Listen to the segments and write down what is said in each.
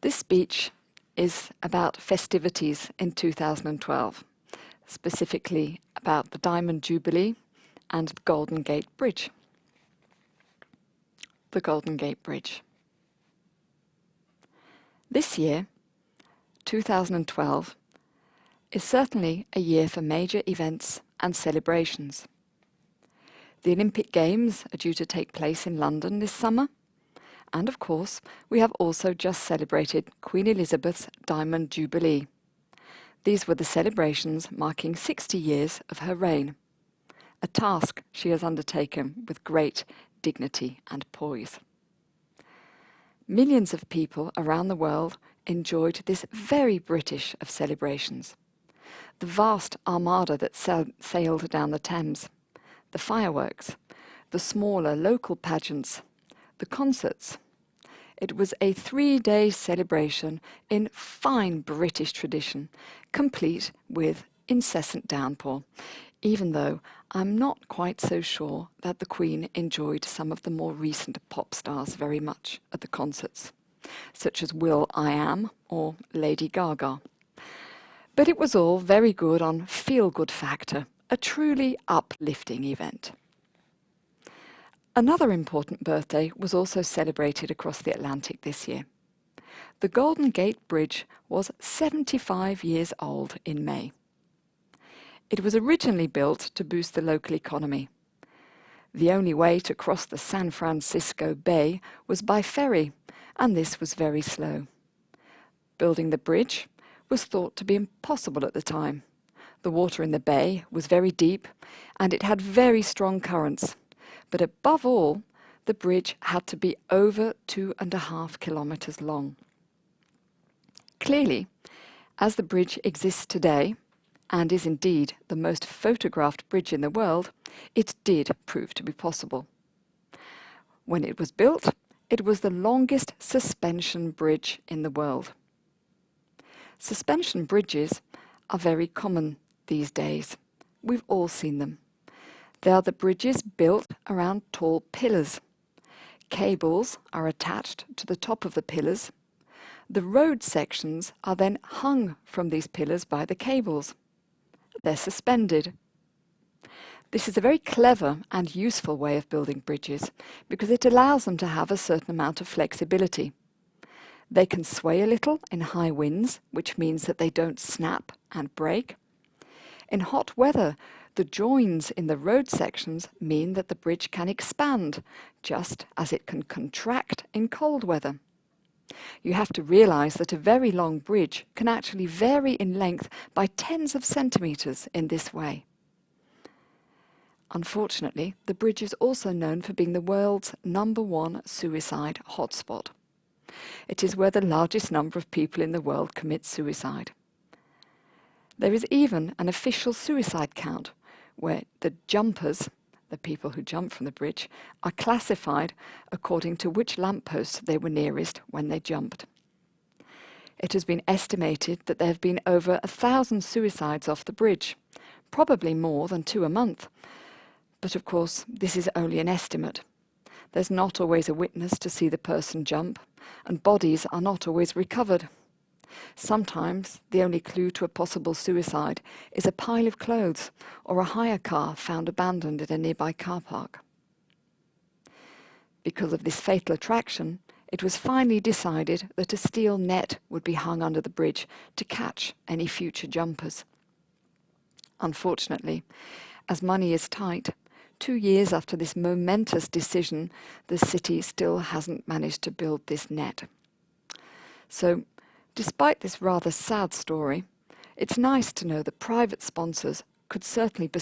This speech is about festivities in 2012, specifically about the Diamond Jubilee and the Golden Gate Bridge. The Golden Gate Bridge. This year, 2012, is certainly a year for major events and celebrations. The Olympic Games are due to take place in London this summer, and of course, we have also just celebrated Queen Elizabeth's Diamond Jubilee. These were the celebrations marking 60 years of her reign, a task she has undertaken with great dignity and poise. Millions of people around the world enjoyed this very British of celebrations. The vast armada that sailed down the Thames, the fireworks, the smaller local pageants, the concerts. It was a 3-day celebration in fine British tradition, complete with incessant downpour, even though I'm not quite so sure that the Queen enjoyed some of the more recent pop stars very much at the concerts, such as will.i.am or Lady Gaga. But it was all very good on feel-good factor, a truly uplifting event. Another important birthday was also celebrated across the Atlantic this year. The Golden Gate Bridge was 75 years old in May. It was originally built to boost the local economy. The only way to cross the San Francisco Bay was by ferry, and this was very slow. Building the bridge was thought to be impossible at the time. The water in the bay was very deep, and it had very strong currents. But above all, the bridge had to be over 2.5 kilometers long. Clearly, as the bridge exists today, and is indeed the most photographed bridge in the world, it did prove to be possible. When it was built, it was the longest suspension bridge in the world. Suspension bridges are very common these days. We've all seen them. They are the bridges built around tall pillars. Cables are attached to the top of the pillars. The road sections are then hung from these pillars by the cables. They're suspended. This is a very clever and useful way of building bridges because it allows them to have a certain amount of flexibility. They can sway a little in high winds, which means that they don't snap and break. In hot weather, the joins in the road sections mean that the bridge can expand, just as it can contract in cold weather. You have to realize that a very long bridge can actually vary in length by tens of centimeters in this way. Unfortunately, the bridge is also known for being the world's #1 suicide hotspot. It is where the largest number of people in the world commit suicide. There is even an official suicide count, where the jumpers, the people who jump from the bridge, are classified according to which lamppost they were nearest when they jumped. It has been estimated that there have been over 1,000 suicides off the bridge, probably more than 2 a month. But of course, this is only an estimate. There's not always a witness to see the person jump, and bodies are not always recovered. Sometimes the only clue to a possible suicide is a pile of clothes or a hire car found abandoned in a nearby car park. Because of this fatal attraction, it was finally decided that a steel net would be hung under the bridge to catch any future jumpers. Unfortunately, as money is tight, 2 years after this momentous decision, the city still hasn't managed to build this net. So, despite this rather sad story, it's nice to know that private sponsors could certainly be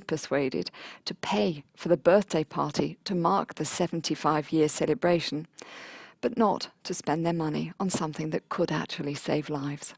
persuaded to pay for the birthday party to mark the 75-year celebration, but not to spend their money on something that could actually save lives.